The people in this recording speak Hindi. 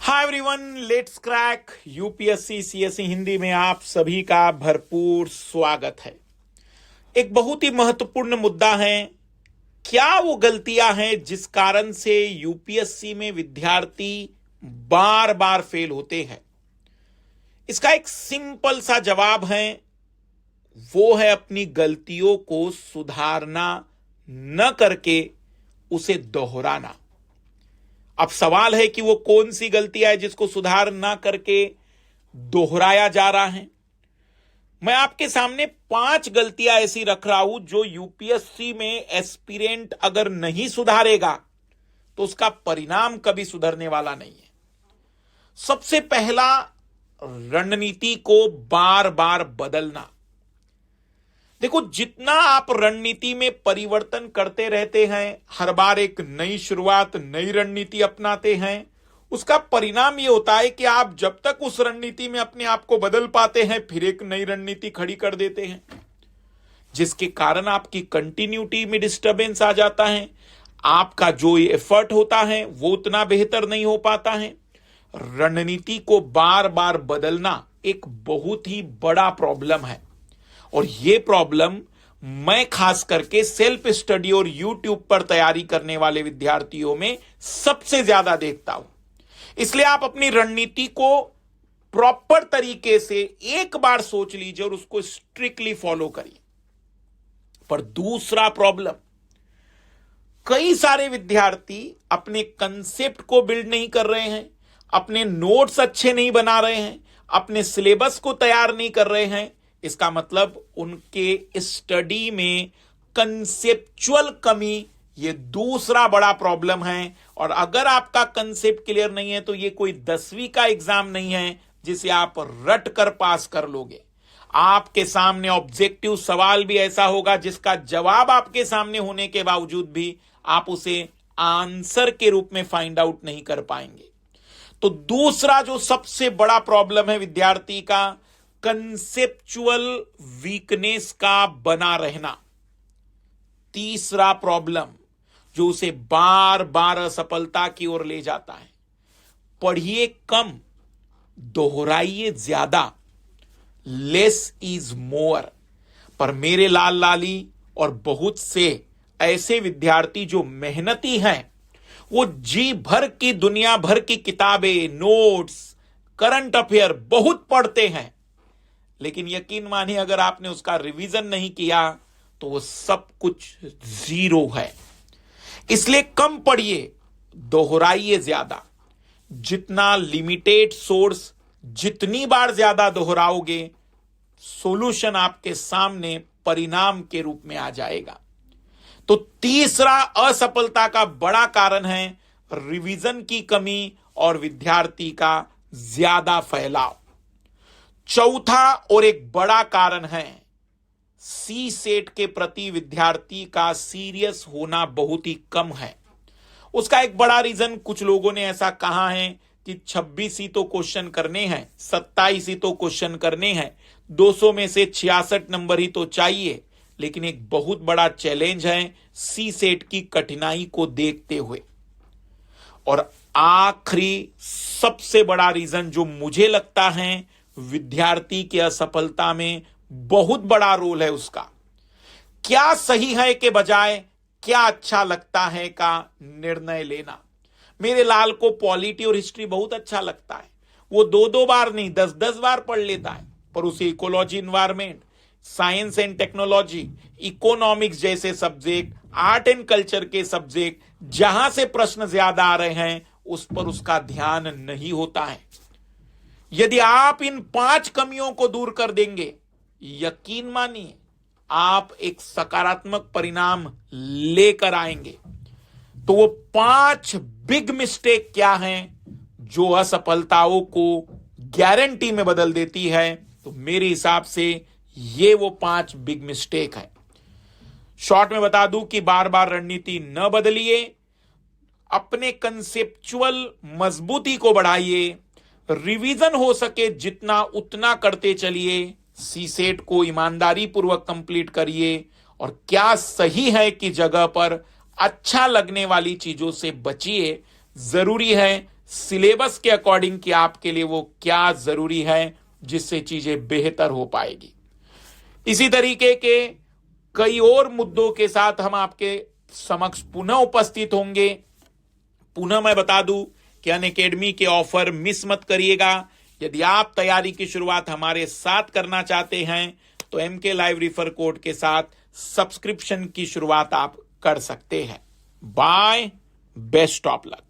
Hi everyone, let's crack UPSC CSE Hindi में आप सभी का भरपूर स्वागत है। एक बहुत ही महत्वपूर्ण मुद्दा है, क्या वो गलतियां हैं जिस कारण से यूपीएससी में विद्यार्थी बार बार फेल होते हैं। इसका एक सिंपल सा जवाब है, वो है अपनी गलतियों को सुधारना न करके उसे दोहराना। अब सवाल है कि वो कौन सी गलतियां है जिसको सुधार ना करके दोहराया जा रहा है। मैं आपके सामने 5 गलतियां ऐसी रख रहा हूं जो यूपीएससी में एस्पिरेंट अगर नहीं सुधारेगा तो उसका परिणाम कभी सुधरने वाला नहीं है। सबसे पहला, रणनीति को बार बार बदलना। देखो, जितना आप रणनीति में परिवर्तन करते रहते हैं, हर बार एक नई शुरुआत, नई रणनीति अपनाते हैं, उसका परिणाम यह होता है कि आप जब तक उस रणनीति में अपने आप को बदल पाते हैं, फिर एक नई रणनीति खड़ी कर देते हैं, जिसके कारण आपकी कंटिन्यूटी में डिस्टर्बेंस आ जाता है। आपका जो एफर्ट होता है वो उतना बेहतर नहीं हो पाता है। रणनीति को बार बार बदलना एक बहुत ही बड़ा प्रॉब्लम है, और यह प्रॉब्लम मैं खास करके सेल्फ स्टडी और यूट्यूब पर तैयारी करने वाले विद्यार्थियों में सबसे ज्यादा देखता हूं। इसलिए आप अपनी रणनीति को प्रॉपर तरीके से एक बार सोच लीजिए और उसको स्ट्रिक्टली फॉलो करिए। पर दूसरा प्रॉब्लम, कई सारे विद्यार्थी अपने कंसेप्ट को बिल्ड नहीं कर रहे हैं, अपने नोट्स अच्छे नहीं बना रहे हैं, अपने सिलेबस को तैयार नहीं कर रहे हैं। इसका मतलब उनके स्टडी में कंसेप्चुअल कमी, ये दूसरा बड़ा प्रॉब्लम है। और अगर आपका कंसेप्ट क्लियर नहीं है तो ये कोई 10वीं का एग्जाम नहीं है जिसे आप रट कर पास कर लोगे। आपके सामने ऑब्जेक्टिव सवाल भी ऐसा होगा जिसका जवाब आपके सामने होने के बावजूद भी आप उसे आंसर के रूप में फाइंड आउट नहीं कर पाएंगे। तो दूसरा जो सबसे बड़ा प्रॉब्लम है विद्यार्थी का, कंसेप्चुअल वीकनेस का बना रहना। तीसरा प्रॉब्लम जो उसे बार बार असफलता की ओर ले जाता है, पढ़िए कम, दोहराइए ज्यादा, लेस इज मोर। पर मेरे लाल लाली और बहुत से ऐसे विद्यार्थी जो मेहनती हैं, वो जी भर की दुनिया भर की किताबें, नोट्स, करंट अफेयर बहुत पढ़ते हैं, लेकिन यकीन मानिए अगर आपने उसका रिवीजन नहीं किया तो वो सब कुछ जीरो है। इसलिए कम पढ़िए, दोहराइए ज्यादा। जितना लिमिटेड सोर्स जितनी बार ज्यादा दोहराओगे, सॉल्यूशन आपके सामने परिणाम के रूप में आ जाएगा। तो तीसरा असफलता का बड़ा कारण है रिवीजन की कमी और विद्यार्थी का ज्यादा फैलाव। चौथा और एक बड़ा कारण है, सी सेट के प्रति विद्यार्थी का सीरियस होना बहुत ही कम है। उसका एक बड़ा रीजन, कुछ लोगों ने ऐसा कहा है कि 26 ही तो क्वेश्चन करने हैं, 27 ही तो क्वेश्चन करने हैं, 200 में से 66 नंबर ही तो चाहिए। लेकिन एक बहुत बड़ा चैलेंज है सी सेट की कठिनाई को देखते हुए। और आखिरी सबसे बड़ा रीजन जो मुझे लगता है विद्यार्थी की असफलता में बहुत बड़ा रोल है उसका, क्या सही है के बजाय क्या अच्छा लगता है का निर्णय लेना। मेरे लाल को पॉलिटी और हिस्ट्री बहुत अच्छा लगता है, वो 2-2 बार नहीं 10-10 बार पढ़ लेता है, पर उसे ecology, environment, science and technology, economics जैसे सब्जेक्ट, आर्ट एंड कल्चर के सब्जेक्ट जहां से प्रश्न ज्यादा आ रहे हैं उस पर उसका ध्यान नहीं होता है। यदि आप इन 5 कमियों को दूर कर देंगे, यकीन मानिए आप एक सकारात्मक परिणाम लेकर आएंगे। तो वो 5 बिग मिस्टेक क्या हैं जो असफलताओं को गारंटी में बदल देती है, तो मेरे हिसाब से ये वो 5 बिग मिस्टेक है। शॉर्ट में बता दूं कि बार बार रणनीति न बदलिए, अपने कंसेप्चुअल मजबूती को बढ़ाइए, रिवीजन हो सके जितना उतना करते चलिए, सी सेट को ईमानदारी पूर्वक कंप्लीट करिए, और क्या सही है कि जगह पर अच्छा लगने वाली चीजों से बचिए। जरूरी है सिलेबस के अकॉर्डिंग कि आपके लिए वो क्या जरूरी है, जिससे चीजें बेहतर हो पाएगी। इसी तरीके के कई और मुद्दों के साथ हम आपके समक्ष पुनः उपस्थित होंगे। पुनः मैं बता दूं कि अनअकैडमी के ऑफर मिस मत करिएगा। यदि आप तैयारी की शुरुआत हमारे साथ करना चाहते हैं तो MK लाइव रिफर कोड के साथ सब्सक्रिप्शन की शुरुआत आप कर सकते हैं। Bye, best of luck.